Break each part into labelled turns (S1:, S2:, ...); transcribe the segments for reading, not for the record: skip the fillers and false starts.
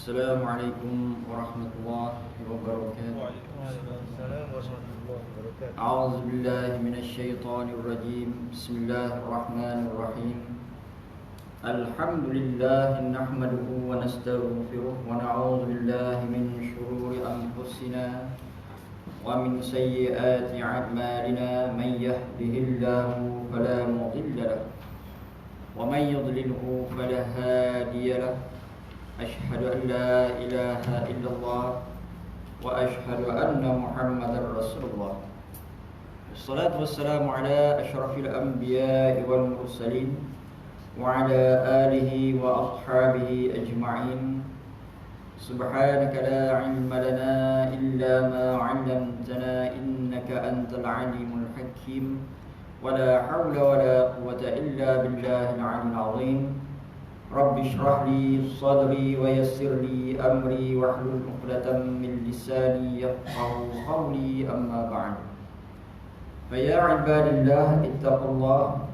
S1: Assalamualaikum warahmatullahi wabarakatuh.
S2: Waalaikumsalam warahmatullahi wabarakatuh.
S1: A'udzu billahi minasyaitonir rajim. Bismillahirrahmanirrahim. Alhamdulillah nahmaduhu wa nastaghfiruh wa na'udzu billahi min shururi anfusina wa min sayyiati a'malina. Man yahdihillahu fala mudilla lahu wa man yudlilhu fala hadiya lahu. Asyhadu an la ilaha illallah wa asyhadu anna Muhammadar Rasulullah. Wassalatu wassalamu ala asyrafil anbiya'i wal mursalin wa ala alihi wa ashabihi ajma'in. Subhanaka la ilma lana illa ma 'allamtana innaka antal alimul hakim. Wa la hawla wa la quwwata illa billahil 'aliyyil 'azim. Rabbi shrah li sadri wa yassir li amri wahlul 'uqdatam min lisani yafqahu qawli, amma ba'd. Fa ya ibadillah ittaqullah,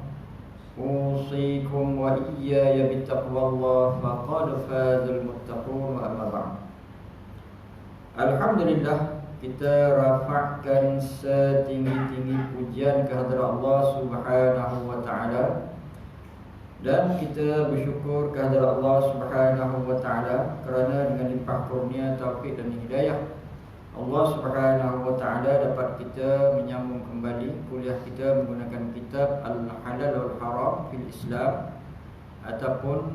S1: usikum wa iyaya bittaqwallah, faqad fazal muttaqun, wa amma ba'd. Alhamdulillah, kita rafa'kan setinggi-tinggi pujian kehadrat Allah Subhanahu wa taala. Dan kita bersyukur kehadrat Allah Subhanahu wa taala kerana dengan limpah kurnia, taufik dan hidayah Allah Subhanahu wa taala dapat kita menyambung kembali kuliah kita menggunakan kitab Al-Halal wal Haram fil Islam, ataupun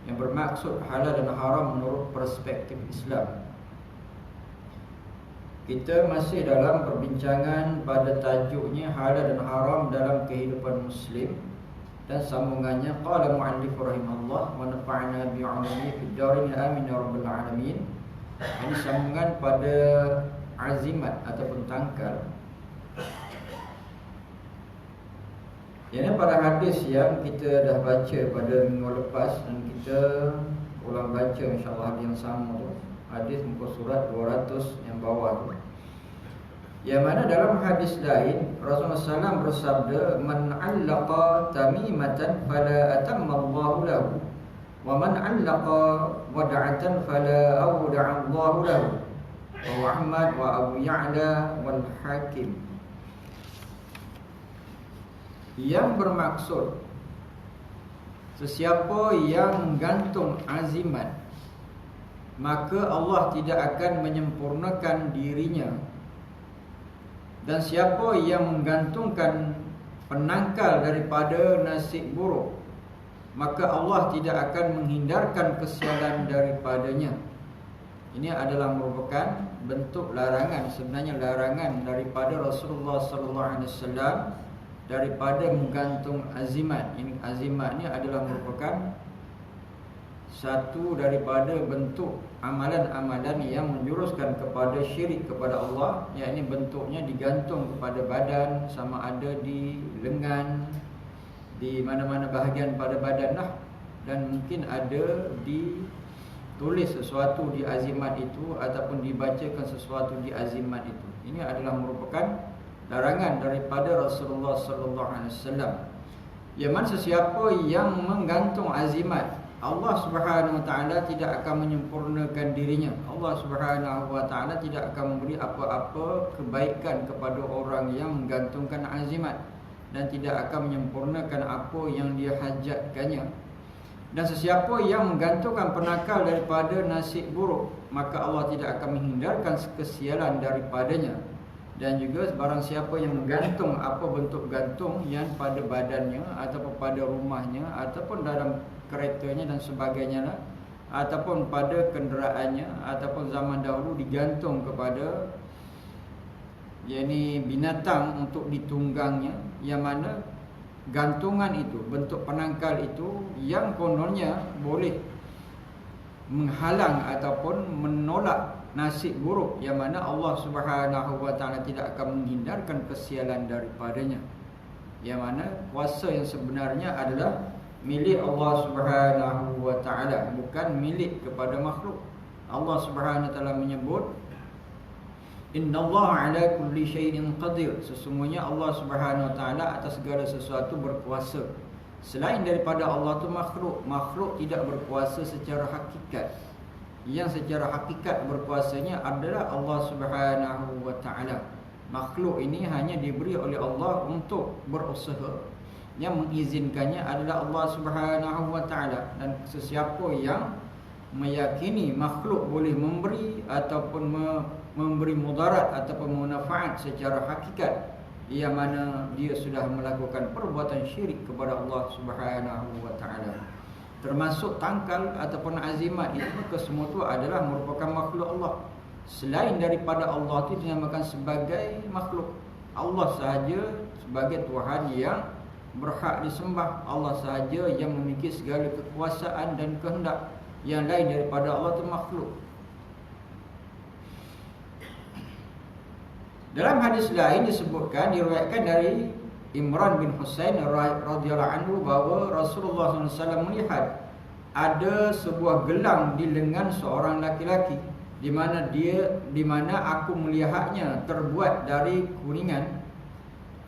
S1: yang bermaksud halal dan haram menurut perspektif Islam. Kita masih dalam perbincangan pada tajuknya halal dan haram dalam kehidupan Muslim. Dan sambungannya, qala mu'allif rahimahullah wa nafa'na bi'ulumihi fid darin amin ya rabbal alamin. Ini sambungan pada azimat ataupun tangkal. Ini pada hadis yang kita dah baca pada minggu lepas, dan kita ulang baca insya-Allah hadis yang sama tu. Hadis muka surat 200 yang bawah tu. Yang mana dalam hadis lain Rasulullah SAW bersabda, man 'allaqa tamimatan fala atammallahu lahu wa man 'allaqa wad'atan fala awda'allahu lahu. Wa Ahmad wa Abu Ya'la wal Hakim. Yang bermaksud, sesiapa yang menggantung azimat, maka Allah tidak akan menyempurnakan dirinya. Dan siapa yang menggantungkan penangkal daripada nasib buruk, maka Allah tidak akan menghindarkan kesialan daripadanya. Ini adalah merupakan bentuk larangan, sebenarnya larangan daripada Rasulullah sallallahu alaihi wasallam daripada menggantung azimat. Ini azimat ni adalah merupakan satu daripada bentuk amalan-amalan yang menjuruskan kepada syirik kepada Allah, yakni bentuknya digantung kepada badan, sama ada di lengan, di mana-mana bahagian pada badan lah, dan mungkin ada ditulis sesuatu di azimat itu ataupun dibacakan sesuatu di azimat itu. Ini adalah merupakan larangan daripada Rasulullah sallallahu alaihi wasallam. Yang mana sesiapa yang menggantung azimat, Allah Subhanahu wa taala tidak akan menyempurnakan dirinya. Allah Subhanahu wa taala tidak akan memberi apa-apa kebaikan kepada orang yang menggantungkan azimat, dan tidak akan menyempurnakan apa yang dia hajatkannya. Dan sesiapa yang menggantungkan penakal daripada nasib buruk, maka Allah tidak akan menghindarkan kesialan daripadanya. Dan juga barang siapa yang menggantung apa bentuk gantung yang pada badannya ataupun pada rumahnya ataupun dalam keretanya dan sebagainya lah, ataupun pada kenderaannya, ataupun zaman dahulu digantung kepada yakni binatang untuk ditunggangnya, yang mana gantungan itu, bentuk penangkal itu yang kononnya boleh menghalang ataupun menolak nasib buruk, yang mana Allah Subhanahu wa taala tidak akan menghindarkan kesialan daripadanya. Yang mana kuasa yang sebenarnya adalah milik Allah Subhanahu wa taala, bukan milik kepada makhluk. Allah Subhanahu wa taala menyebut, innallaha ala kulli syai'in qadir. Sesungguhnya Allah Subhanahu wa taala atas segala sesuatu berkuasa. Selain daripada Allah tu makhluk tidak berkuasa secara hakikat. yang secara hakikat berkuasanya adalah Allah Subhanahu wa taala. Makhluk ini hanya diberi oleh Allah untuk berusaha. Yang mengizinkannya adalah Allah Subhanahu wa taala, dan sesiapa yang meyakini makhluk boleh memberi ataupun memberi mudarat ataupun manfaat secara hakikat, yang mana dia sudah melakukan perbuatan syirik kepada Allah Subhanahu wa taala. Termasuk tangkal ataupun azimat itu, kesemua itu adalah merupakan makhluk Allah. Selain daripada Allah itu dinamakan sebagai makhluk. Allah sahaja sebagai Tuhan yang berhak disembah. Allah sahaja yang memiliki segala kekuasaan dan kehendak. Yang lain daripada Allah itu makhluk. Dalam hadis lain disebutkan, diriwayatkan dari Imran bin Husain radhiyallahu anhu bahawa Rasulullah SAW melihat ada sebuah gelang di lengan seorang laki-laki, di mana aku melihatnya terbuat dari kuningan.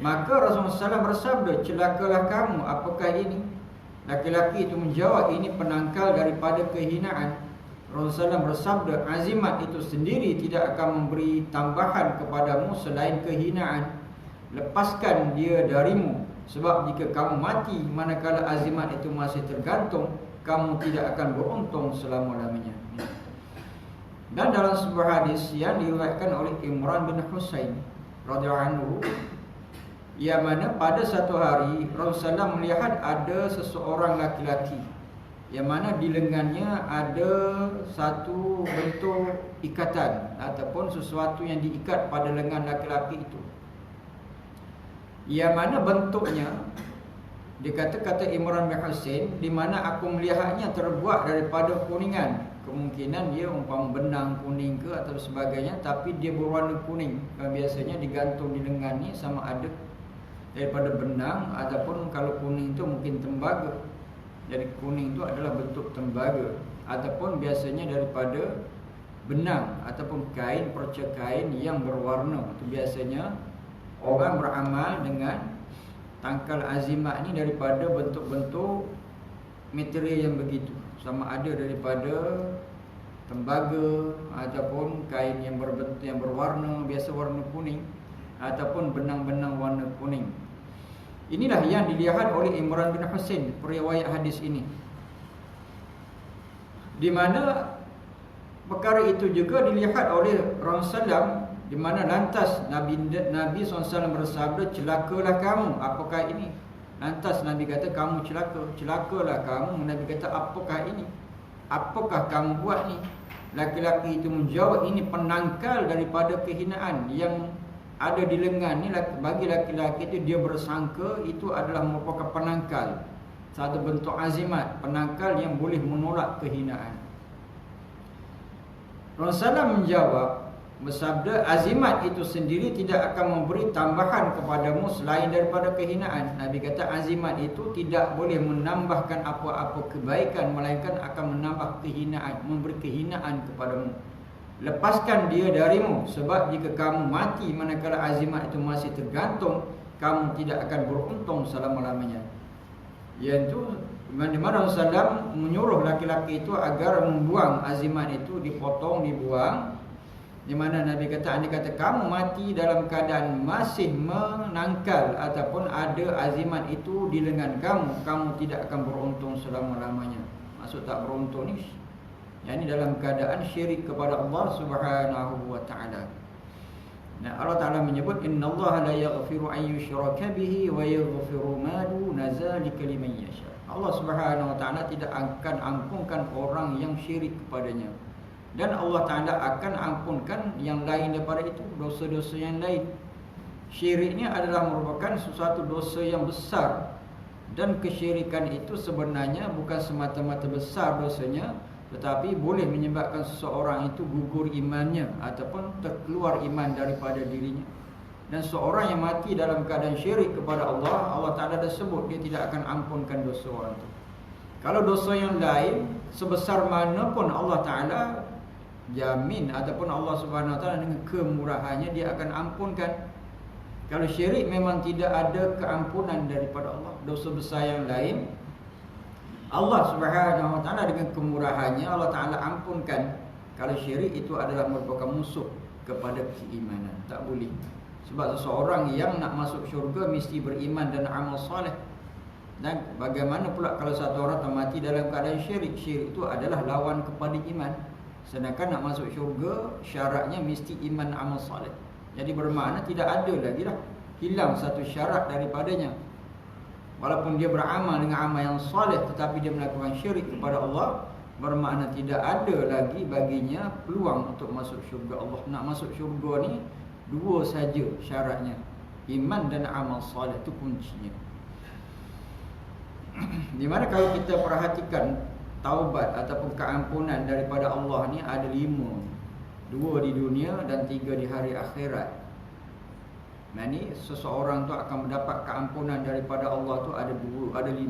S1: Maka Rasulullah SAW bersabda, celakalah kamu, apakah ini? Laki-laki itu menjawab, ini penangkal daripada kehinaan. Rasulullah SAW bersabda, azimat itu sendiri tidak akan memberi tambahan kepadamu selain kehinaan. Lepaskan dia darimu, sebab jika kamu mati manakala azimat itu masih tergantung, kamu tidak akan beruntung selama-lamanya. Dan dalam sebuah hadis yang diriwayatkan oleh Imran bin Husain radhiyallahu anhu, yang mana pada satu hari Rasulullah melihat ada seseorang laki-laki yang mana di lengannya ada satu bentuk ikatan ataupun sesuatu yang diikat pada lengan laki-laki itu, yang mana bentuknya, dia kata Imran bin Husain, di mana aku melihatnya terbuat daripada kuningan. Kemungkinan dia umpama benang kuning ke atau sebagainya, tapi dia berwarna kuning. Biasanya digantung di lengan ni sama ada daripada benang ataupun kalau kuning itu mungkin tembaga. Jadi kuning itu adalah bentuk tembaga, ataupun biasanya daripada benang ataupun kain, perca kain yang berwarna. Itu biasanya orang beramal dengan tangkal azimat ni daripada bentuk-bentuk material yang begitu, sama ada daripada tembaga ataupun kain yang berbentuk yang berwarna, biasa warna kuning, ataupun benang-benang warna kuning. Inilah yang dilihat oleh Imran bin Husain periwayat hadis ini, di mana perkara itu juga dilihat oleh Rasulullah, di mana lantas Nabi SAW bersabda, celakalah kamu, apakah ini? Lantas Nabi kata, kamu celakalah kamu. Nabi kata, apakah ini? Apakah kamu buat ni? Laki-laki itu menjawab, ini penangkal daripada kehinaan yang ada di lengan ni. Bagi laki-laki itu, dia bersangka itu adalah merupakan penangkal, satu bentuk azimat, penangkal yang boleh menolak kehinaan. Rasulullah menjawab, bersabda, azimat itu sendiri tidak akan memberi tambahan kepadamu selain daripada kehinaan. Nabi kata azimat itu tidak boleh menambahkan apa-apa kebaikan, melainkan akan menambah kehinaan, memberi kehinaan kepadamu. Lepaskan dia darimu, sebab jika kamu mati manakala azimat itu masih tergantung, kamu tidak akan beruntung selama-lamanya. Iaitu di mana Rasulullah menyuruh laki-laki itu agar membuang azimat itu, dipotong, dibuang. Di mana Nabi kata, andai kata kamu mati dalam keadaan masih menangkal ataupun ada azimat itu di lengan kamu, kamu tidak akan beruntung selama-lamanya. Maksud tak beruntung ni, yang ini dalam keadaan syirik kepada Allah Subhanahu wa taala. Nah, Allah Taala menyebut, innallaha la yaghfiru an yushraka bihi wa yaghfiru ma duna zalika liman yasha. Allah Subhanahu wa taala tidak akan ampunkan orang yang syirik kepadanya, dan Allah Ta'ala akan ampunkan yang lain daripada itu, dosa-dosa yang lain. Syiriknya adalah merupakan sesuatu dosa yang besar, dan kesyirikan itu sebenarnya bukan semata-mata besar dosanya, tetapi boleh menyebabkan seseorang itu gugur imannya ataupun terkeluar iman daripada dirinya. Dan seorang yang mati dalam keadaan syirik kepada Allah, Allah Ta'ala dah sebut dia tidak akan ampunkan dosa orang itu. Kalau dosa yang lain sebesar mana pun, Allah Ta'ala jamin ataupun Allah Subhanahu Wa Taala dengan kemurahannya dia akan ampunkan. Kalau syirik memang tidak ada keampunan daripada Allah. Dosa besar yang lain, Allah Subhanahu Wa Taala dengan kemurahannya Allah Taala ampunkan. Kalau syirik itu adalah merupakan musuh kepada keimanan. Tak boleh. Sebab seseorang yang nak masuk syurga mesti beriman dan amal soleh. Dan bagaimana pula kalau satu orang mati dalam keadaan syirik? Syirik itu adalah lawan kepada iman. Sedangkan nak masuk syurga syaratnya mesti iman amal soleh. Jadi bermakna tidak ada lagi dah, hilang satu syarat daripadanya. Walaupun dia beramal dengan amal yang soleh tetapi dia melakukan syirik kepada Allah, bermakna tidak ada lagi baginya peluang untuk masuk syurga Allah. Nak masuk syurga ni dua saja syaratnya, iman dan amal soleh, itu kuncinya. Di mana kalau kita perhatikan taubat ataupun keampunan daripada Allah ni ada 5. 2 di dunia dan 3 di hari akhirat. Nah ni seseorang tu akan mendapat keampunan daripada Allah tu ada 5.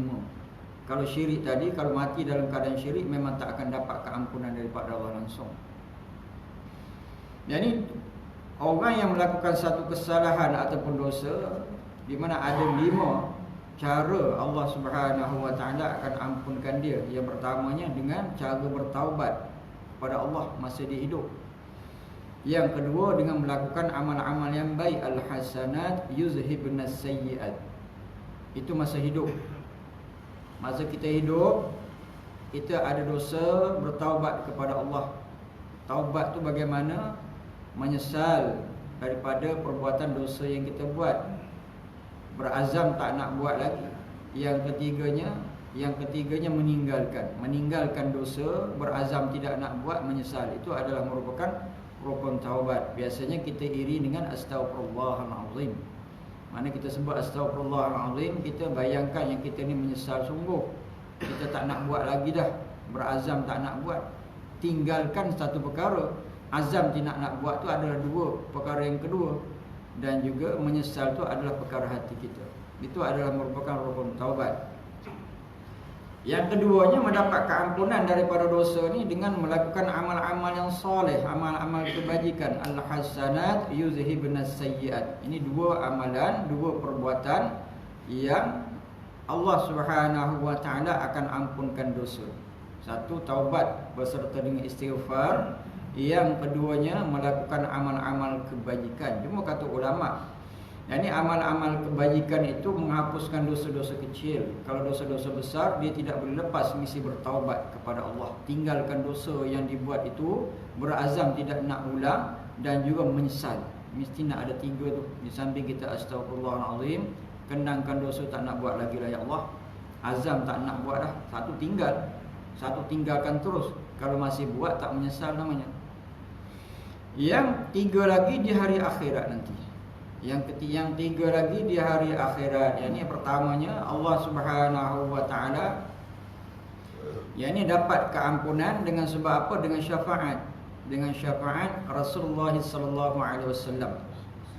S1: Kalau syirik tadi, kalau mati dalam keadaan syirik memang tak akan dapat keampunan daripada Allah langsung. Jadi orang yang melakukan satu kesalahan ataupun dosa, di mana ada 5 cara Allah Subhanahu Wa Taala akan ampunkan dia. Yang pertamanya dengan cara bertaubat kepada Allah masa dia hidup. Yang kedua dengan melakukan amal-amal yang baik, al-hasanat yuzhibnas sayyi'at. Itu masa hidup. Masa kita hidup, kita ada dosa, bertaubat kepada Allah. Taubat tu bagaimana? Menyesal daripada perbuatan dosa yang kita buat, berazam tak nak buat lagi. Yang ketiganya meninggalkan dosa, berazam tidak nak buat, menyesal. Itu adalah merupakan rukun taubat. Biasanya kita iri dengan astaghfirullahalazim. Mana kita sebut astaghfirullahalazim, kita bayangkan yang kita ni menyesal sungguh. Kita tak nak buat lagi dah, berazam tak nak buat. Tinggalkan satu perkara, azam tidak nak buat tu adalah 2 perkara yang kedua. Dan juga menyesal tu adalah perkara hati kita. Itu adalah merupakan rukun taubat. Yang keduanya mendapat keampunan daripada dosa ni dengan melakukan amal-amal yang soleh, amal-amal kebajikan. Al-hasanat yuzhibnas sayyi'at. Ini 2 amalan, 2 perbuatan yang Allah Subhanahu Wa Taala akan ampunkan dosa. Satu, taubat beserta dengan istighfar. Yang keduanya melakukan amal-amal kebajikan. Cuma kata ulama, yang ni amal-amal kebajikan itu menghapuskan dosa-dosa kecil. Kalau dosa-dosa besar, dia tidak boleh lepas, mesti bertaubat kepada Allah. Tinggalkan dosa yang dibuat itu, berazam tidak nak ulang, dan juga menyesal. Mesti nak ada 3 tu. Di samping kita astaghfirullahalazim, kenangkan dosa tak nak buat lagi lah ya Allah, azam tak nak buat dah, satu tinggalkan terus. Kalau masih buat tak menyesal namanya. Yang 3 lagi di hari akhirat nanti. Yang 3 lagi di hari akhirat. Yang ni pertamanya Allah Subhanahu Wa Taala, yang ni dapat keampunan dengan sebab apa? Dengan syafaat. Dengan syafaat Rasulullah sallallahu alaihi wasallam.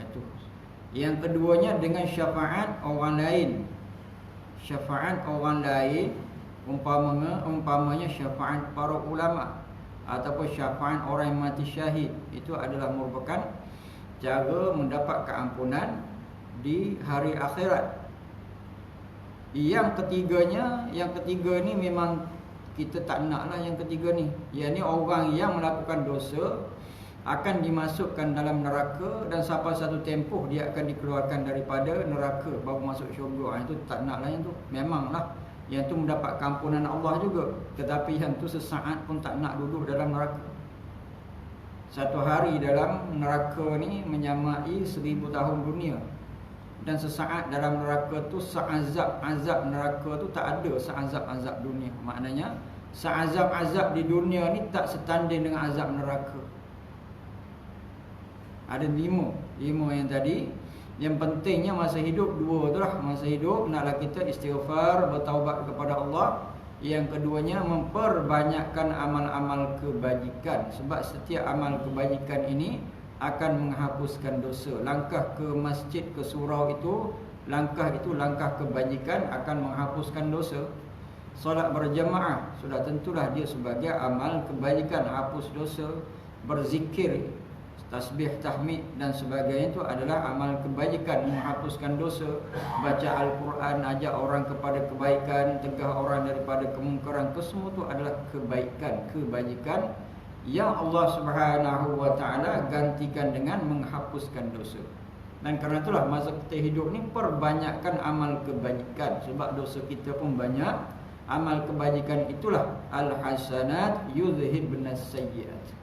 S1: Itu. Yang keduanya dengan syafaat orang lain. Syafaat orang lain umpamanya syafaat para ulama ataupun syafaat orang yang mati syahid. Itu adalah merupakan cara mendapat keampunan di hari akhirat. Yang ketiga ni memang kita tak naklah yang ketiga ni. Yang ni orang yang melakukan dosa akan dimasukkan dalam neraka dan sampai satu tempoh dia akan dikeluarkan daripada neraka baru masuk syurga. Itu tak naklah yang tu. Memanglah yang tu mendapat keampunan Allah juga, tetapi yang tu sesaat pun tak nak duduk dalam neraka. Satu hari dalam neraka ni menyamai 1000 tahun dunia. Dan sesaat dalam neraka tu, seazab-azab neraka tu tak ada seazab-azab dunia. Maknanya seazab-azab di dunia ni tak setanding dengan azab neraka. Ada 5 yang tadi. Yang pentingnya masa hidup 2 tu lah. Masa hidup naklah kita istighfar, bertaubat kepada Allah. Yang keduanya memperbanyakkan amal-amal kebajikan. Sebab setiap amal kebajikan ini akan menghapuskan dosa. Langkah ke masjid, ke surau itu, langkah kebajikan akan menghapuskan dosa. Solat berjamaah sudah tentulah dia sebagai amal kebajikan, hapus dosa. Berzikir, tasbih, tahmid dan sebagainya itu adalah amal kebajikan, menghapuskan dosa. Baca Al-Quran, ajak orang kepada kebaikan, tegah orang daripada kemungkaran, itu semua itu adalah kebaikan, kebajikan yang Allah Subhanahu wa taala gantikan dengan menghapuskan dosa. Dan kerana itulah masa kita hidup ni perbanyakkan amal kebajikan, sebab dosa kita pun banyak. Amal kebajikan itulah al-hasanat yudhhibnas sayyiat.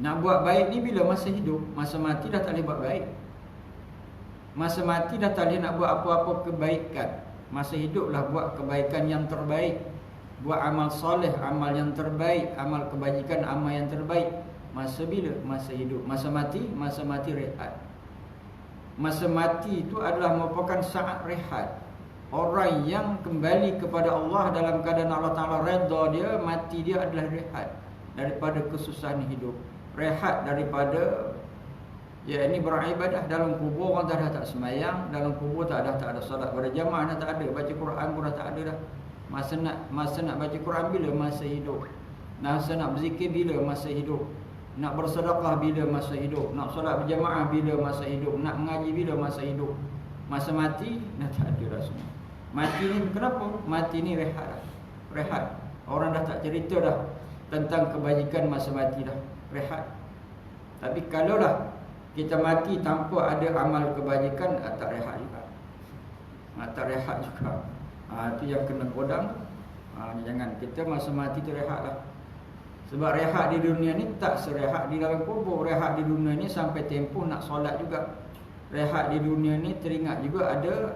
S1: Nak buat baik ni bila masa hidup, masa mati dah tak boleh buat baik. Masa mati dah tak boleh nak buat apa-apa kebaikan. Masa hiduplah buat kebaikan yang terbaik, buat amal soleh, amal yang terbaik, amal kebajikan, amal yang terbaik. Masa bila? Masa hidup. Masa mati rehat. Masa mati itu adalah merupakan saat rehat. Orang yang kembali kepada Allah dalam keadaan Allah Ta'ala redha dia, mati dia adalah rehat daripada kesusahan hidup. Rehat daripada ini beribadah. Dalam kubur orang dah tak semayang, dalam kubur tak ada solat berjamaah, dah tak ada, baca Quran pun dah tak ada dah. Masa nak baca Quran bila? Masa hidup. Masa nak berzikir bila? Masa hidup. Nak bersedekah bila? Masa hidup. Nak solat berjamaah bila? Masa hidup. Nak mengaji bila? Masa hidup. Masa mati dah tak ada dah semua. Mati ni kenapa? Mati ni rehat dah. Rehat. Orang dah tak cerita dah tentang kebajikan masa mati dah. Rehat. Tapi kalau dah kita mati tanpa ada amal kebajikan, tak rehat juga. Tak rehat juga. Itu yang kena kodang. Jangan kita masa mati tu rehat lah. Sebab rehat di dunia ni tak serehat di dalam kubur. Rehat di dunia ni sampai tempoh nak solat juga. Rehat di dunia ni teringat juga ada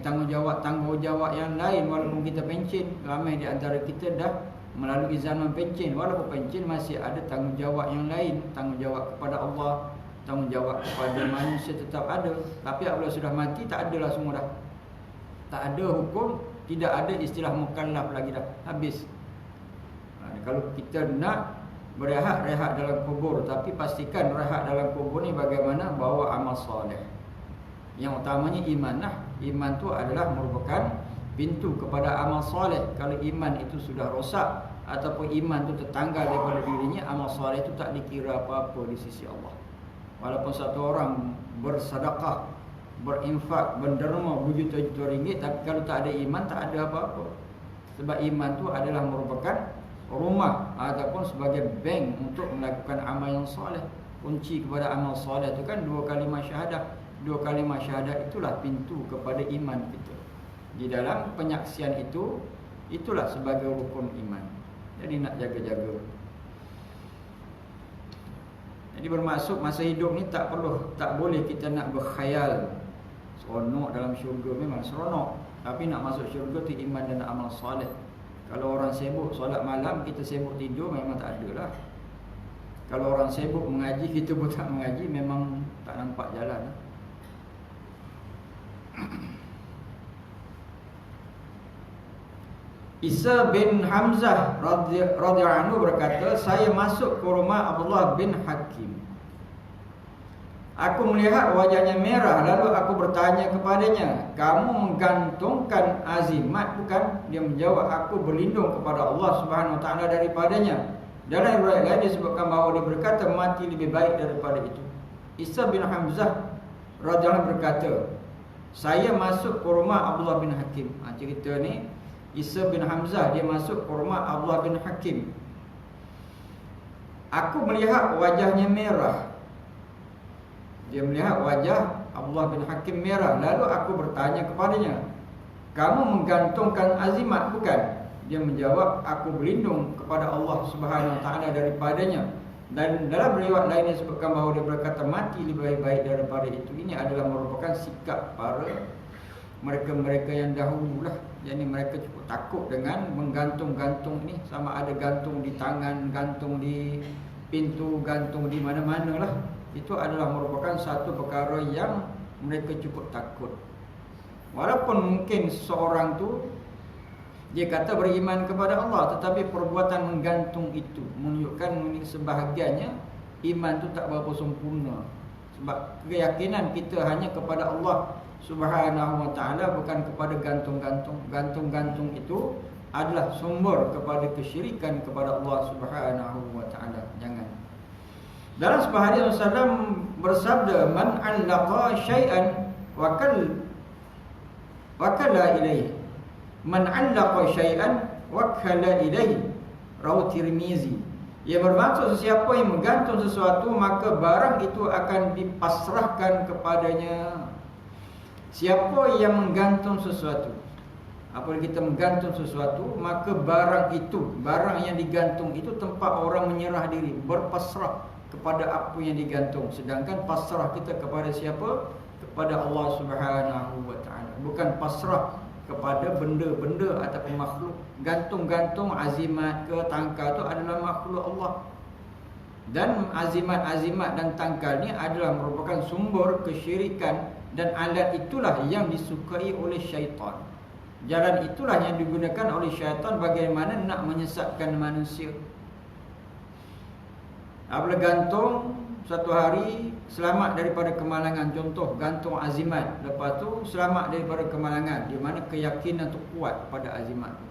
S1: tanggungjawab yang lain. Walaupun kita pencen, ramai di antara kita dah melalui zaman pencen. Walaupun pencen masih ada tanggungjawab yang lain. Tanggungjawab kepada Allah, tanggungjawab kepada manusia tetap ada. Tapi apabila sudah mati tak adalah semua dah. Tak ada hukum, tidak ada istilah mukallaf lagi dah. Habis. Kalau kita nak berehat, rehat dalam kubur. Tapi pastikan rehat dalam kubur ni bagaimana? Bawa amal soleh. Yang utamanya iman lah. Iman tu adalah merupakan pintu kepada amal soleh. Kalau iman itu sudah rosak ataupun iman tu tertanggal daripada dirinya, amal soleh itu tak dikira apa-apa di sisi Allah. Walaupun satu orang bersedekah, berinfak, berderma berjuta-juta ringgit, tapi kalau tak ada iman, tak ada apa-apa. Sebab iman tu adalah merupakan rumah ataupun sebagai bank untuk melakukan amal yang soleh. Kunci kepada amal soleh itu kan 2 kalimah syahadah. 2 kalimah syahadah itulah pintu kepada iman kita. Di dalam penyaksian itu, itulah sebagai rukun iman. Jadi nak jaga-jaga. Jadi bermaksud masa hidup ni tak boleh kita nak berkhayal. Seronok dalam syurga, memang seronok. Tapi nak masuk syurga tu iman dan amal soleh. Kalau orang sibuk solat malam, kita sibuk tidur, memang tak ada lah. Kalau orang sibuk mengaji, kita pun tak mengaji, memang tak nampak jalan lah. Isa bin Hamzah radhiyallahu anhu berkata, saya masuk ke rumah Abdullah bin Hakim. Aku melihat wajahnya merah, lalu aku bertanya kepadanya, kamu menggantungkan azimat bukan? Dia menjawab, aku berlindung kepada Allah Subhanahu wa taala daripadanya. Dalam riwayat lain disebutkan bahawa dia berkata, mati lebih baik daripada itu. Isa bin Hamzah radhiyallahu anhu berkata, saya masuk ke rumah Abdullah bin Hakim. Cerita ni Isa bin Hamzah, dia masuk ke rumah Abdullah bin Hakim. Aku melihat wajahnya merah. Dia melihat wajah Abdullah bin Hakim merah. Lalu aku bertanya kepadanya, kamu menggantungkan azimat bukan? Dia menjawab, aku berlindung kepada Allah Subhanahu wa taala daripadanya. Dan dalam riwayat lain disebutkan bahawa dia berkata, mati lebih baik daripada itu. Ini adalah merupakan sikap para mereka-mereka yang dahulu lah. Jadi mereka cukup takut dengan menggantung-gantung ni. Sama ada gantung di tangan, gantung di pintu, gantung di mana-mana lah. Itu adalah merupakan satu perkara yang mereka cukup takut. Walaupun mungkin seseorang tu dia kata beriman kepada Allah, tetapi perbuatan menggantung itu menunjukkan sebahagiannya iman tu tak berapa sempurna. Sebab keyakinan kita hanya kepada Allah Subhanahu wa taala, bukan kepada gantung-gantung. Gantung-gantung itu adalah sumber kepada kesyirikan kepada Allah Subhanahu wa taala. Jangan. Dalam sebuah hadis Rasulullah bersabda, man allaqa syai'an wakala ilaih. Man allaqa syai'an wakkala ilaihi, rawi Tirmizi. Ia bermaksud sesiapa yang menggantung sesuatu, maka barang itu akan dipasrahkan kepadanya. Siapa yang menggantung sesuatu, apabila kita menggantung sesuatu, maka barang itu, barang yang digantung itu tempat orang menyerah diri, berpasrah kepada apa yang digantung. Sedangkan pasrah kita kepada siapa? Kepada Allah Subhanahu wa taala. Bukan pasrah kepada benda-benda ataupun makhluk. Gantung-gantung azimat ke tangkal itu adalah makhluk Allah. Dan azimat-azimat dan tangkal ni adalah merupakan sumber kesyirikan, dan alat itulah yang disukai oleh syaitan. Jalan itulah yang digunakan oleh syaitan bagaimana nak menyesatkan manusia. Apabila gantung, satu hari selamat daripada kemalangan. Contoh, gantung azimat, lepas tu selamat daripada kemalangan, di mana keyakinan tu kuat pada azimat tu.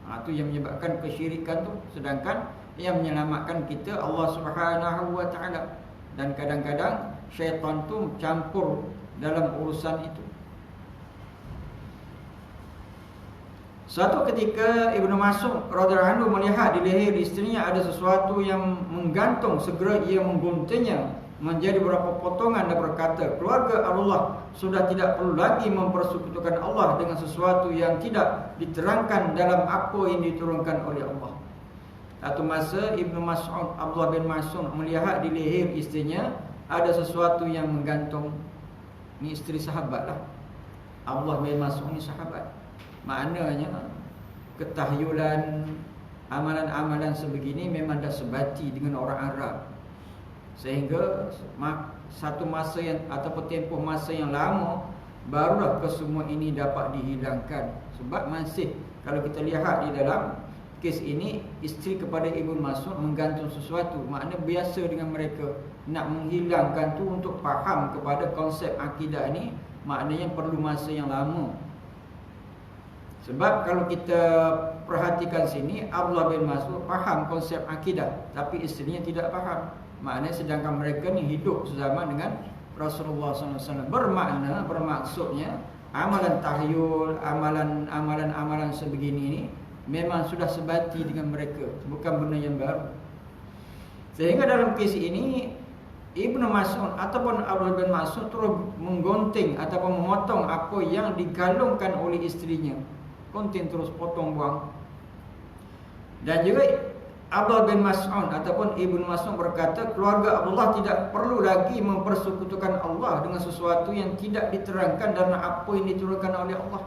S1: Itu yang menyebabkan kesyirikan tu. Sedangkan yang menyelamatkan kita Allah Subhanahu wa taala. Dan kadang-kadang syaitan tu campur dalam urusan itu. Suatu ketika Ibnu Mas'ud radhiyallahu anhu melihat di leher isterinya ada sesuatu yang menggantung. Segera ia mengguntingnya menjadi beberapa potongan dan berkata, keluarga Allah sudah tidak perlu lagi mempersekutukan Allah dengan sesuatu yang tidak diterangkan dalam apa yang diturunkan oleh Allah. Satu masa Ibnu Mas'ud, Abdullah bin Mas'ud melihat di leher isterinya ada sesuatu yang menggantung. Ini isteri sahabat lah. Abdullah bin Mas'ud ni sahabat. Maknanya ketahyulan, amalan-amalan sebegini memang dah sebati dengan orang Arab. Sehingga satu masa yang ataupun tempoh masa yang lama barulah kesemua ini dapat dihilangkan. Sebab masih, kalau kita lihat di dalam kes ini, isteri kepada Ibnu Mas'ud menggantung sesuatu. Makna biasa dengan mereka. Nak menghilangkan tu untuk faham kepada konsep akidah ni, maknanya perlu masa yang lama. Sebab kalau kita perhatikan sini, Abdullah bin Mas'ud faham konsep akidah, tapi isterinya tidak faham. Maknanya sedangkan mereka ni hidup sezaman dengan Rasulullah SAW. Bermaksudnya amalan tahyul, amalan sebegini ni memang sudah sebati dengan mereka, bukan benda yang baru. Sehingga dalam kes ini Ibnu Mas'ud ataupun Abdullah bin Mas'ud terus menggunting ataupun memotong apa yang digalungkan oleh isterinya. Gunting terus, potong, buang. Dan juga Abdullah bin Mas'ud ataupun Ibnu Mas'ud berkata, keluarga Abdullah tidak perlu lagi mempersekutukan Allah dengan sesuatu yang tidak diterangkan dan apa yang diturunkan oleh Allah.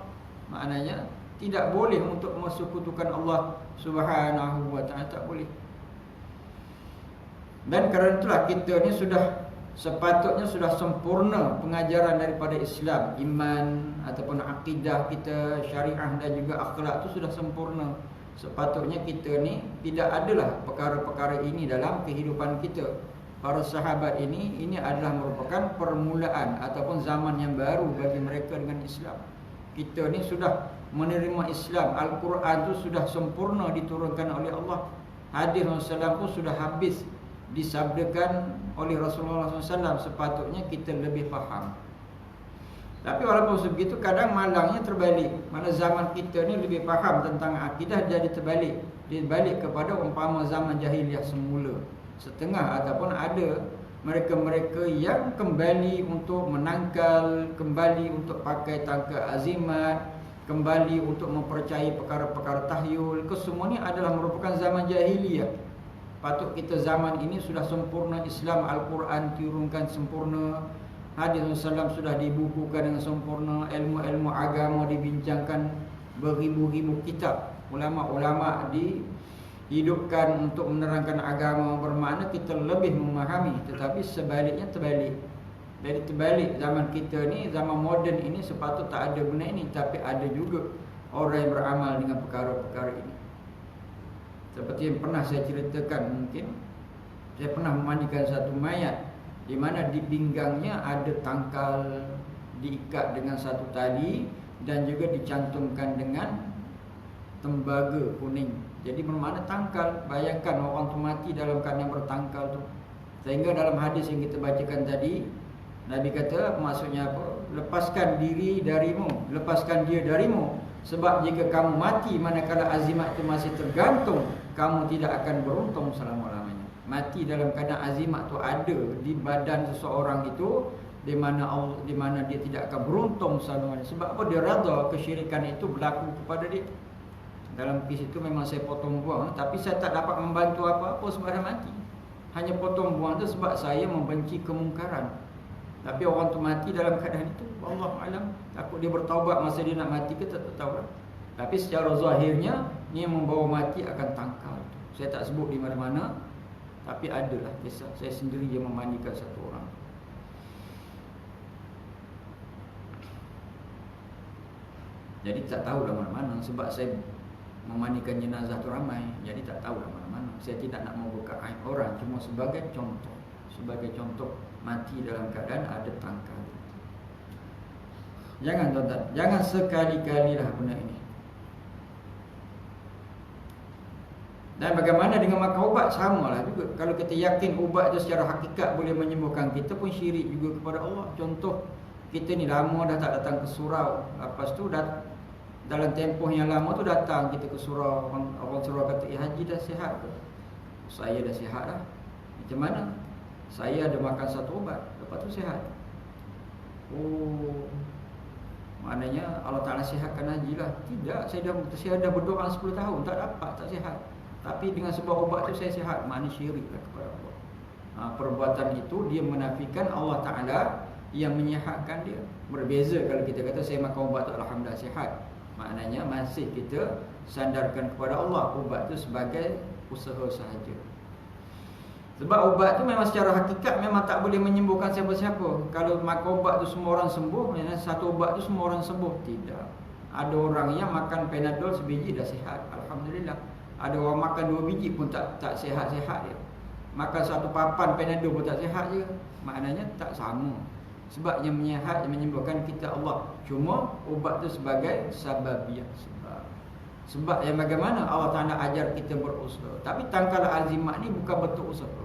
S1: Maknanya tidak boleh untuk mempersekutukan Allah Subhanahu wa taala, tak boleh. Dan kerana itulah kita ni sepatutnya sudah sempurna pengajaran daripada Islam. Iman ataupun akidah kita, syariah dan juga akhlak itu sudah sempurna. Sepatutnya kita ni tidak adalah perkara-perkara ini dalam kehidupan kita. Para sahabat ini adalah merupakan permulaan ataupun zaman yang baru bagi mereka dengan Islam. Kita ni sudah menerima Islam. Al-Quran tu sudah sempurna diturunkan oleh Allah. Hadis Rasulullah pun sudah habis disabdakan oleh Rasulullah SAW. Sepatutnya kita lebih faham. Tapi walaupun sebegitu, kadang malangnya terbalik. Mana zaman kita ni lebih faham tentang akidah, jadi terbalik. Dia balik kepada umpama zaman jahiliah semula. Setengah ataupun ada mereka-mereka yang kembali untuk menangkal, kembali untuk pakai tangka azimat, kembali untuk mempercayai perkara-perkara tahyul. Kesemuanya adalah merupakan zaman jahiliah. Patut kita zaman ini sudah sempurna Islam, Al-Quran diturunkan sempurna, hadis Rasulullah sudah dibukukan dengan sempurna, ilmu-ilmu agama dibincangkan beribu-ribu kitab, ulama-ulama dihidupkan untuk menerangkan agama. Bermakna kita lebih memahami, tetapi sebaliknya terbalik. Jadi terbalik, zaman kita ni, zaman moden ini sepatut tak ada benda ini, tapi ada juga orang yang beramal dengan perkara-perkara ini. Seperti yang pernah saya ceritakan, mungkin saya pernah memandikan satu mayat di mana di pinggangnya ada tangkal diikat dengan satu tali dan juga dicantumkan dengan tembaga kuning. Jadi bermakna tangkal. Bayangkan orang tu mati dalam keadaan bertangkal tu. Sehingga dalam hadis yang kita bacakan tadi, Nabi kata, maksudnya apa? Lepaskan diri darimu, lepaskan dia darimu, Sebab jika kamu mati manakala azimat itu masih tergantung, kamu tidak akan beruntung selama-lamanya. Mati dalam keadaan azimat itu ada di badan seseorang itu, di mana dia tidak akan beruntung selama-lamanya. Sebab apa? Dia rada kesyirikan itu berlaku kepada dia. Dalam kes itu memang saya potong buang, tapi saya tak dapat membantu apa-apa sebab dah mati. Hanya potong buang tu sebab saya membenci kemungkaran. Tapi orang tu mati dalam keadaan itu, wallahu alam, takut dia bertaubat masa dia nak mati ke tak tahu lah. Tapi secara zahirnya ni yang membawa mati akan tangkal. Saya tak sebut di mana-mana, tapi adalah kisah saya sendiri yang memandikan satu orang. Jadi tak tahu dah mana-mana sebab saya memandikan jenazah tu ramai, jadi tak tahu dah mana-mana. Saya tidak nak membuka aib orang, cuma sebagai contoh. Sebagai contoh mati dalam keadaan ada tangkal. Jangan tuan-tuan, jangan sekali-kalilah benda ini. Dan bagaimana dengan makan ubat? Samalah juga. Kalau kita yakin ubat itu secara hakikat boleh menyembuhkan kita, pun syirik juga kepada Allah. Contoh, kita ni lama dah tak datang ke surau. Lepas tu dalam tempoh yang lama tu datang kita ke surau. Orang surau kata, haji dah sihat ke? Saya dah sihat dah. Macam mana? Saya ada makan satu ubat, lepas tu sihat. Oh, maknanya Allah Ta'ala sihatkan haji lah. Tidak, saya dah berdoa 10 tahun, tak dapat, tak sihat. Tapi dengan sebab ubat tu saya sihat. Maknanya syirik lah kepada Allah. Perbuatan itu dia menafikan Allah Ta'ala yang menyihatkan dia. Berbeza kalau kita kata saya makan ubat tu alhamdulillah sihat. Maknanya masih kita sandarkan kepada Allah ubat tu sebagai usaha sahaja. Sebab ubat tu memang secara hakikat memang tak boleh menyembuhkan siapa-siapa. Kalau makan ubat tu semua orang sembuh, satu ubat tu semua orang sembuh. Tidak. Ada orang yang makan Panadol sebiji dah sihat, alhamdulillah. Ada orang makan 2 biji pun tak sihat-sihat dia. Makan satu papan Panadol pun tak sihat je. Maknanya tak sama. Sebab yang menyihat, yang menyembuhkan kita Allah. Cuma ubat tu sebagai sababiah, sebab yang bagaimana Allah Ta'ala ajar kita berusaha. Tapi tangkal azimat ni bukan bentuk usaha.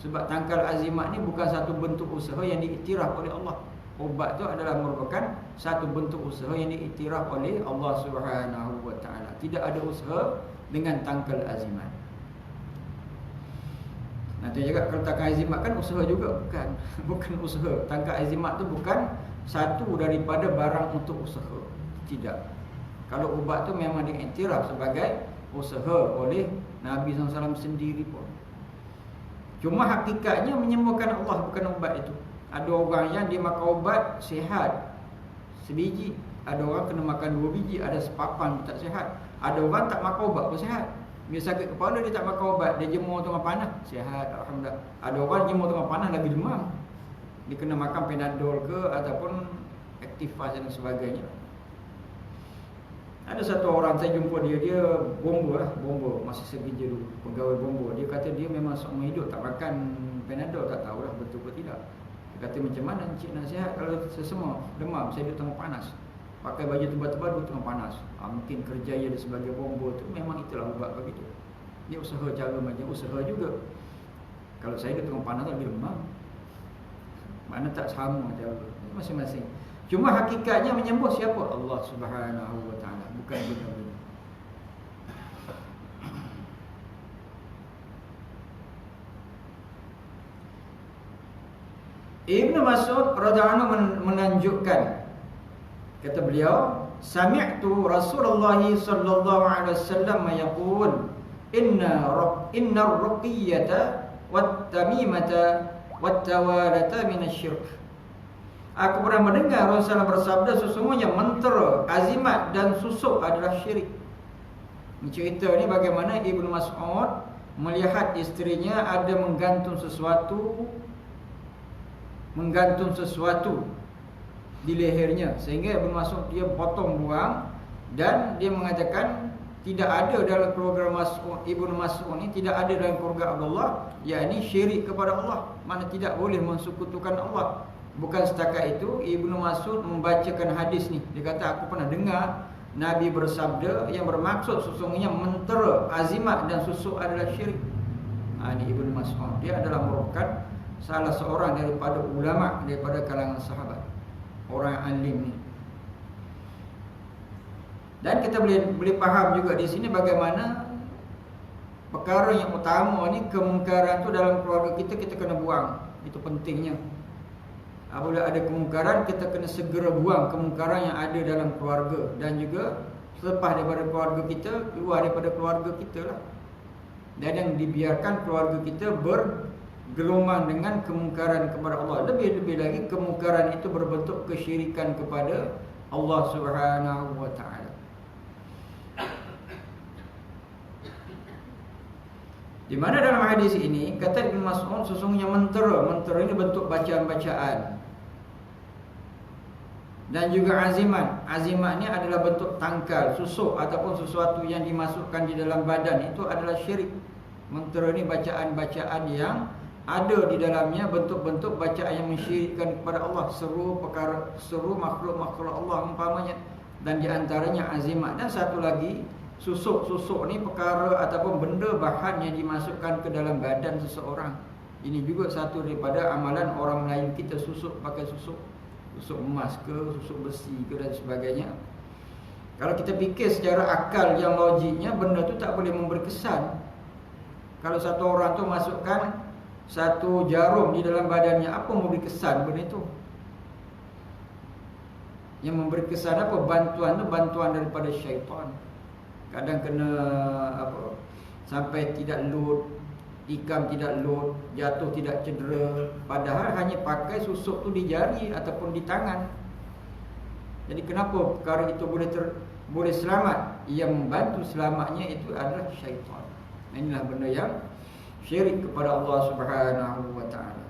S1: Sebab tangkal azimat ni bukan satu bentuk usaha yang diiktiraf oleh Allah. Ubat tu adalah merupakan satu bentuk usaha yang diiktiraf oleh Allah Subhanahu Wa Ta'ala. Tidak ada usaha dengan tangkal azimat. Nanti juga kalau tangkal azimat kan usaha juga, bukan. Bukan usaha. Tangkal azimat tu bukan satu daripada barang untuk usaha. Tidak. Kalau ubat tu memang diiktiraf sebagai usaha oleh Nabi SAW sendiri pun. Cuma hakikatnya menyembuhkan Allah, bukan ubat itu. Ada orang yang dia makan ubat sihat sebiji, ada orang kena makan 2 biji, ada sepapan tak sihat. Ada orang tak makan ubat pun sihat. Dia sakit kepala dia tak makan ubat, dia jemur tengah panas, sihat alhamdulillah. Ada orang jemur tengah panas lagi demam. Dia kena makan Panadol ke ataupun Actifaz dan sebagainya. Ada satu orang saya jumpa dia bomba masih sekerja dulu, pegawai bomba. Dia kata dia memang seumur hidup tak makan Panadol, tak tahulah betul ke tidak. Dia kata macam mana encik nak sihat kalau sesemua demam, saya duduk tengah panas. Pakai baju tebal-tebal duduk tengah panas. Mungkin kerjaya dia sebagai bomba tu memang itulah ubat begitu. Dia usaha cara macam usaha juga. Kalau saya duduk tengah panas lagi demam. Mana tak sama cara masing-masing. Cuma hakikatnya menyembuh siapa? Allah Subhanahu Wa Ta'ala, bukan benda-benda. Ibnu Mas'ud radhiyallahu anhu menunjukkan, kata beliau, sami'tu Rasulullah sallallahu alaihi wasallam yaqul inna ar-ruqiyyata wat-tamimata wat-tawalata minasyirk. Aku pernah mendengar Rasulullah bersabda, sesungguhnya mentera, azimat dan susuk adalah syirik. Cerita ni bagaimana Ibnu Mas'ud melihat isterinya ada menggantung sesuatu di lehernya, sehingga Ibnu Mas'ud dia potong buang, dan dia mengatakan tidak ada dalam keluarga Ibnu Mas'ud ni, tidak ada dalam keluarga Abdullah, yakni syirik kepada Allah, mana tidak boleh mensekutukan Allah. Bukan setakat itu, Ibnu Mas'ud membacakan hadis ni. Dia kata, aku pernah dengar Nabi bersabda yang bermaksud sesungguhnya mentera, azimat dan susuk adalah syirik. Ini Ibnu Mas'ud, dia adalah merupakan salah seorang daripada ulama, daripada kalangan sahabat, orang alim ni. Dan kita boleh faham juga di sini bagaimana perkara yang utama ni, kemungkaran tu dalam keluarga kita kena buang. Itu pentingnya. Apabila ada kemungkaran, kita kena segera buang kemungkaran yang ada dalam keluarga. Dan juga selepas daripada keluarga kita, keluar daripada keluarga kita lah. Dan yang dibiarkan keluarga kita bergelumang dengan kemungkaran kepada Allah. Lebih-lebih lagi kemungkaran itu berbentuk kesyirikan kepada Allah Subhanahu wa ta'ala. Di mana dalam hadis ini kata Ibn Mas'ud, sesungguhnya mentera ini bentuk bacaan-bacaan. Dan juga azimat. Azimat ni adalah bentuk tangkal, susuk ataupun sesuatu yang dimasukkan di dalam badan. Itu adalah syirik. Mentera ni bacaan-bacaan yang ada di dalamnya bentuk-bentuk bacaan yang mensyirikkan kepada Allah, seru makhluk-makhluk Allah umpamanya. Dan di antaranya azimat. Dan satu lagi, susuk ni perkara ataupun benda bahan yang dimasukkan ke dalam badan seseorang. Ini juga satu daripada amalan orang Melayu kita, pakai susuk emas ke, susuk besi ke dan sebagainya. Kalau kita fikir secara akal yang logiknya, benda tu tak boleh memberi kesan. Kalau satu orang tu masukkan satu jarum di dalam badannya, apa memberi kesan benda itu? Yang memberi kesan apa? Bantuan tu bantuan daripada syaitan. Kadang kena sampai tidak load, tikam tidak load, jatuh tidak cedera, padahal hanya pakai susuk tu di jari ataupun di tangan. Jadi kenapa perkara itu boleh selamat? Yang membantu selamatnya itu adalah syaitan. Inilah benda yang syirik kepada Allah Subhanahu wa ta'ala.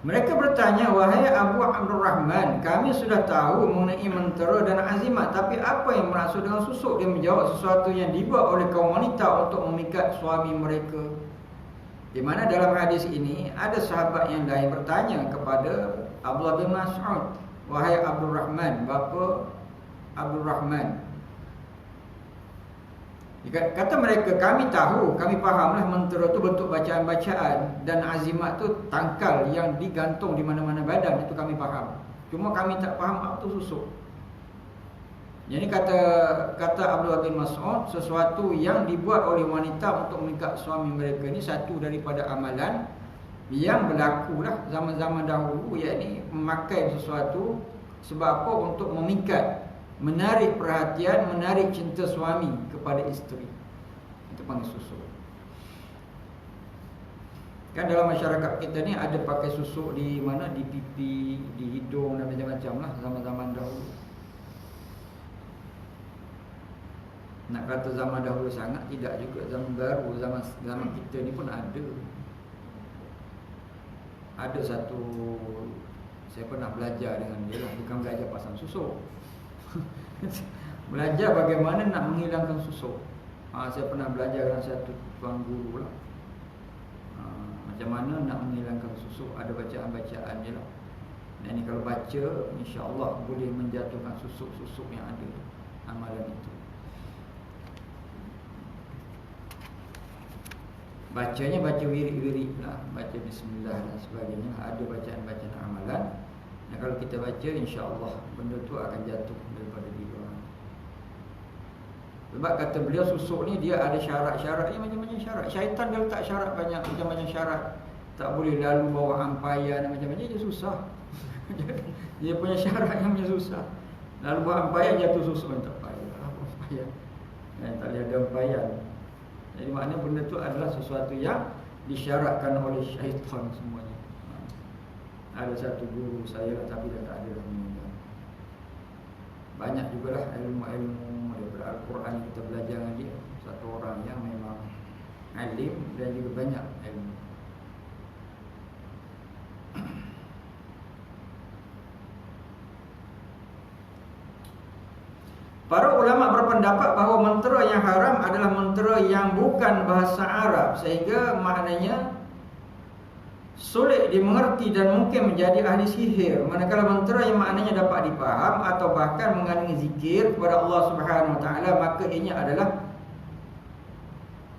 S1: Mereka bertanya, wahai Abu Abdurrahman, kami sudah tahu mengenai mentera dan azimat, tapi apa yang bermaksud dengan susuk? Dia menjawab, sesuatu yang dibuat oleh kaum wanita untuk memikat suami mereka. Di mana dalam hadis ini ada sahabat yang lain bertanya kepada Abdullah bin Mas'ud, wahai Abdurrahman, bapa Abdurrahman, kata mereka, kami tahu, kami fahamlah mentera tu bentuk bacaan-bacaan dan azimat tu tangkal yang digantung di mana-mana badan, itu kami faham. Cuma kami tak faham apa tu susuk. Jadi kata Abdullah bin Mas'ud, sesuatu yang dibuat oleh wanita untuk mengikat suami mereka ni satu daripada amalan yang berlakulah zaman-zaman dahulu, yakni memakai sesuatu sebab apa? Untuk memikat, menarik perhatian, menarik cinta suami kepada isteri. Itu panggil susuk. Kan dalam masyarakat kita ni ada pakai susuk di mana? Di pipi, di hidung dan macam-macam lah zaman-zaman dahulu. Nak kata zaman dahulu sangat, tidak juga. Zaman baru, zaman kita ni pun ada. Ada satu, saya pernah belajar dengan dia lah. Bukan belajar pasal susuk, belajar bagaimana nak menghilangkan susuk. Saya pernah belajar dengan satu tuan guru lah, macam mana nak menghilangkan susuk. Ada bacaan-bacaan je lah. Dan ni kalau baca, insya-Allah boleh menjatuhkan susuk-susuk yang ada, amalan itu. Bacanya baca wirid-wirid lah, baca bismillah dan sebagainya. Ada bacaan-bacaan amalan. Dan kalau kita baca, insya-Allah benda tu akan jatuh daripada diri orang. Sebab kata beliau, susuk ni dia ada syarat-syaratnya, macam-macam syarat. Syaitan dia letak syarat banyak, macam-macam syarat. Tak boleh lalu bawa ampayan dan macam-macam, dia susah. Dia punya syarat yang macam susah. Lalu bawa ampayan, jatuh susuk, tak payah ampayan. Tak boleh ada ampayan. Jadi maknanya benda tu adalah sesuatu yang disyaratkan oleh syaitan semuanya. Ada satu guru saya, tapi dah tak ada dah meninggal. Banyak jugalah ilmu-ilmu daripada Al-Quran kita belajar dengan dia. Satu orang yang memang alim dan juga banyak ilmu. Para ulama berpendapat bahawa mentera yang haram adalah mentera yang bukan bahasa Arab, sehingga maknanya sulit dimengerti dan mungkin menjadi ahli sihir, manakala mentera yang maknanya dapat dipaham atau bahkan mengandungi zikir kepada Allah Subhanahu Wa Taala, maka ianya adalah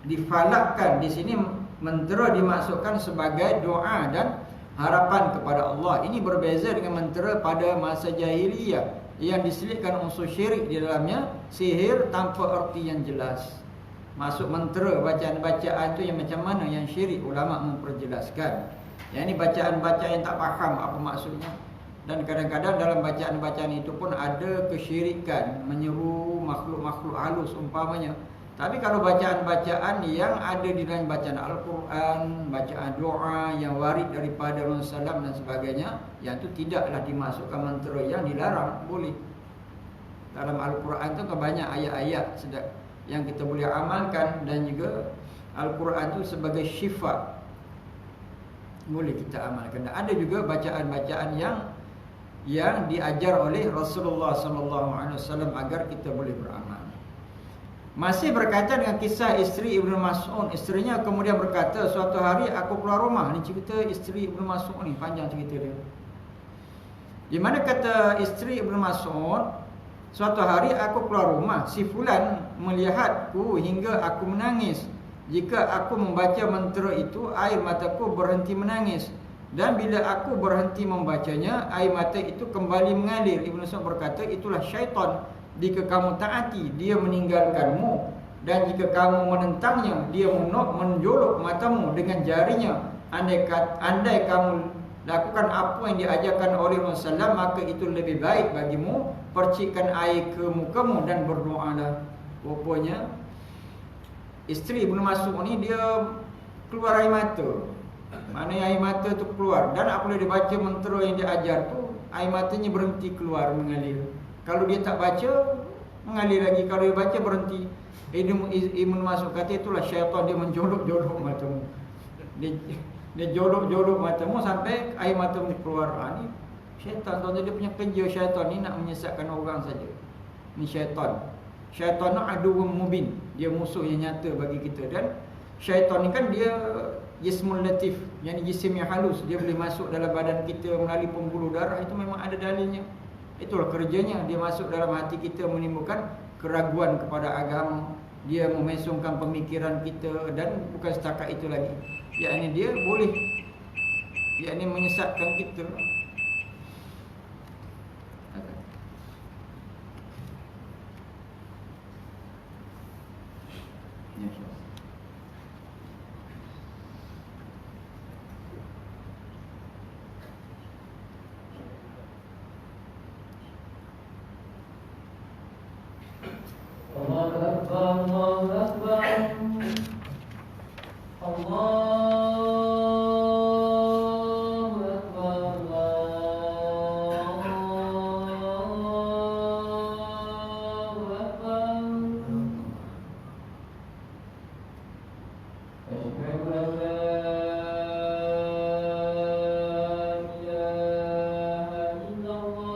S1: difalakkan. Di sini mentera dimaksudkan sebagai doa dan harapan kepada Allah. Ini berbeza dengan mentera pada masa jahiliyah yang diselipkan unsur syirik di dalamnya, sihir tanpa erti yang jelas. Maksud mentera, bacaan-bacaan itu yang macam mana yang syirik, ulama memperjelaskan. Yang ini bacaan-bacaan yang tak faham apa maksudnya. Dan kadang-kadang dalam bacaan-bacaan itu pun ada kesyirikan, menyeru makhluk-makhluk halus umpamanya. Tapi kalau bacaan-bacaan yang ada di dalam bacaan Al-Quran, bacaan doa yang warid daripada Rasulullah SAW dan sebagainya, yang itu tidaklah dimasukkan mentera yang dilarang, boleh. Dalam Al-Quran itu banyak ayat-ayat yang kita boleh amalkan, dan juga Al-Quran itu sebagai syifa, boleh kita amalkan. Dan ada juga bacaan-bacaan yang diajar oleh Rasulullah SAW agar kita boleh beramal. Masih berkaitan dengan kisah isteri Ibnu Mas'ud. Isterinya kemudian berkata, suatu hari aku keluar rumah. Ini cerita isteri Ibnu Mas'ud ni, panjang cerita dia. Di mana kata isteri Ibnu Mas'ud, suatu hari aku keluar rumah, si fulan melihatku hingga aku menangis. Jika aku membaca mentera itu, air mataku berhenti menangis. Dan bila aku berhenti membacanya, air mata itu kembali mengalir. Ibnu Mas'ud berkata, itulah syaitan. Jika kamu taati, dia meninggalkanmu. Dan jika kamu menentangnya, dia menjolok matamu dengan jarinya. Andai kamu lakukan apa yang diajarkan oleh Rasulullah, maka itu lebih baik bagimu. Percikkan air ke mukamu dan berdoalah. Rupanya isteri Ibnu Mas'ud ni dia keluar air mata. Maknanya air mata tu keluar. Dan apabila dia baca mentera yang dia ajar tu, air matanya berhenti keluar, mengalir. Kalau dia tak baca, mengalir lagi. Kalau dia baca, berhenti. Ibnu Mas'ud kata itulah syaitan, dia menjolok-jolok matamu. Dia jolok-jolok matamu sampai air matamu keluar. Ni syaitan, tuan-tuan, dia punya kerja syaitan ni nak menyesatkan orang saja. Ni syaitan. Syaitan ni aduwwum mubin. Dia musuh yang nyata bagi kita. Dan syaitan ni kan dia jismul latif, yang jisim yang halus. Dia boleh masuk dalam badan kita melalui pembuluh darah. Itu memang ada dalilnya. Itulah kerjanya. Dia masuk dalam hati kita, menimbulkan keraguan kepada agama. Dia memesongkan pemikiran kita. Dan bukan setakat itu lagi, yakni dia boleh menyesatkan kita.
S3: Allahu Akbar, Allahu Akbar, Allahu Akbar, Allahu Akbar. Asyhadu an la ilaha illallah.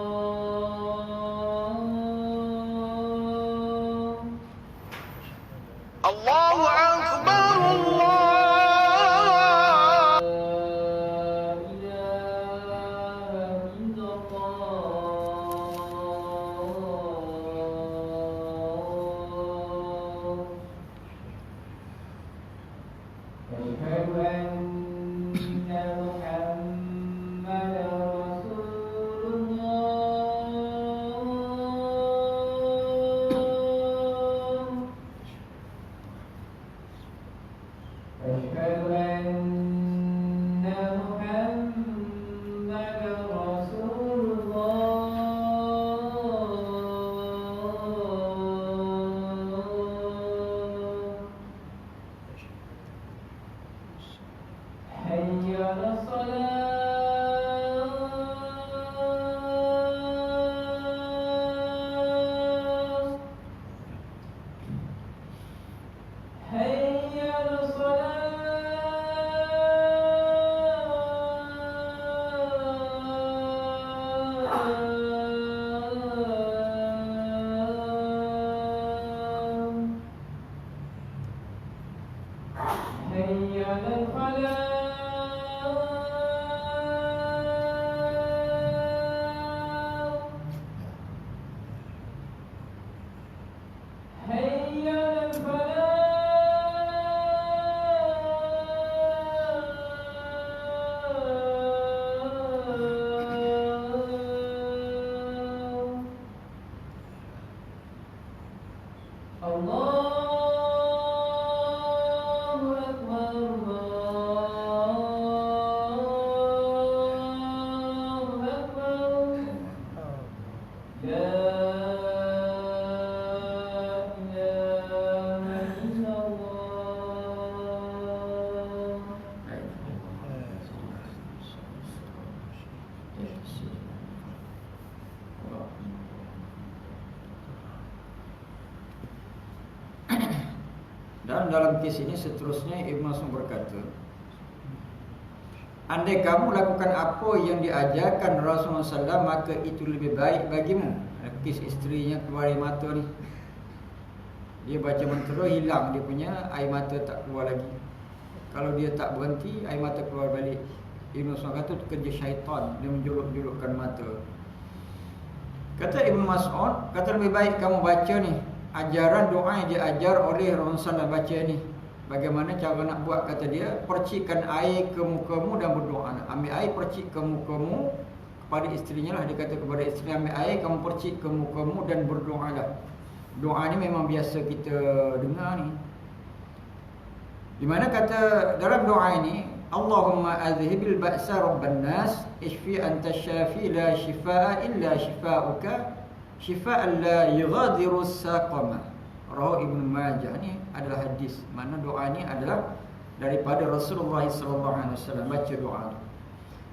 S3: Allahu Akbar, Allahu Akbar. La ilaha illallah.
S1: Dan dalam kes ini seterusnya Ibn Mas'ud berkata, andai kamu lakukan apa yang diajarkan Rasulullah SAW, maka itu lebih baik bagimu. Kes isterinya keluar air mata ni, dia baca mentera, hilang dia punya air mata, tak keluar lagi. Kalau dia tak berhenti, air mata keluar balik. Ibn Mas'ud kata itu kerja syaitan, dia menjuluk-julukkan mata. Kata Ibn Mas'ud, kata lebih baik kamu baca ni ajaran doa yang diajar oleh Rasulullah baca ni. Bagaimana cara nak buat? Kata dia, percikkan air ke mukamu dan berdoa. Ambil air, percik ke mukamu, kepada isterinya lah. Dia kata kepada isteri, ambil air, kamu percik ke mukamu dan berdoa lah. Doa ni memang biasa kita dengar ni. Di mana kata dalam doa ini, Allahumma azhibil ba'sa rabban nas, ishfi anta syafi la shifaa illa shifauka, shifaan la yughadiru saqama. Rawi Ibn Majah ni adalah hadis. Mana doa ni adalah daripada Rasulullah SAW. Baca doa tu,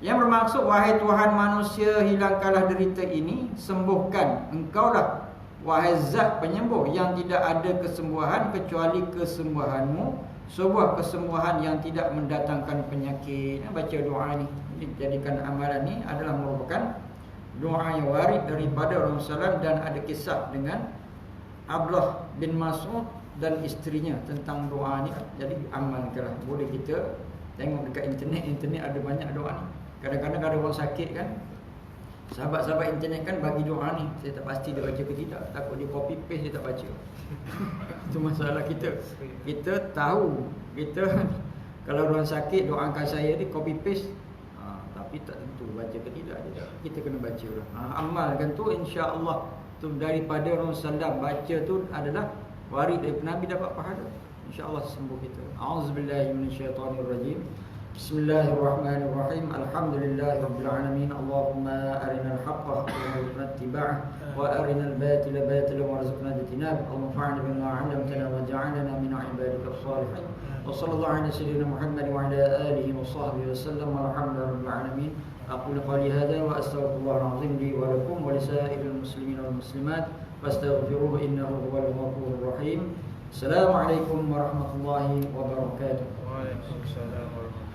S1: yang bermaksud, wahai Tuhan manusia, hilangkanlah derita ini, sembuhkan engkaulah wahai zat penyembuh yang tidak ada kesembuhan kecuali kesembuhanmu, sebuah kesembuhan yang tidak mendatangkan penyakit. Baca doa ni, jadikan amalan ni adalah merupakan doa yang warid daripada Rasulullah SAW. Dan ada kisah dengan Abdullah bin Mas'ud dan isterinya tentang doa ni. Jadi amalkanlah. Boleh kita tengok dekat internet ada banyak doa ni. Kadang-kadang ada orang sakit kan, sahabat-sahabat internet kan bagi doa ni. Saya tak pasti dia baca ke tidak, takut dia copy paste, dia tak baca. Itu masalah kita. Kita tahu, kita kalau orang sakit doakan saya ni copy paste, tapi tak tentu baca ke tidak. Kita kena baca lah. Amalkan tu, insya-Allah tu daripada Rasulullah baca tu adalah warid daripada Nabi, dapat pahala. InsyaAllah sembuh kita. A'udzubillahi minasyaitonirrajim. Bismillahirrahmanirrahim. Alhamdulillahirabbil alamin. Allahumma arinal haqqa haqqan warzuqna ittiba'ah wa arinal batila batilan warzuqna ijtinab. Allahumma fa'alna bima 'allamtana waj'alna min 'ibadikas shalihin. Wa sallallahu ala sayyidina Muhammad wa ala alihi wa sahbihi wasallam. Alhamdulillahirabbil alamin. Aqulu qali hadza wa astaghfirullahal azim li wa lakum wa lisairil muslimin wal muslimat fastaghfiruhu innahu huwal ghafurur rahim. Assalamualaikum warahmatullahi wabarakatuh.
S2: Waalaikumsalam warahmatullahi wabarakatuh.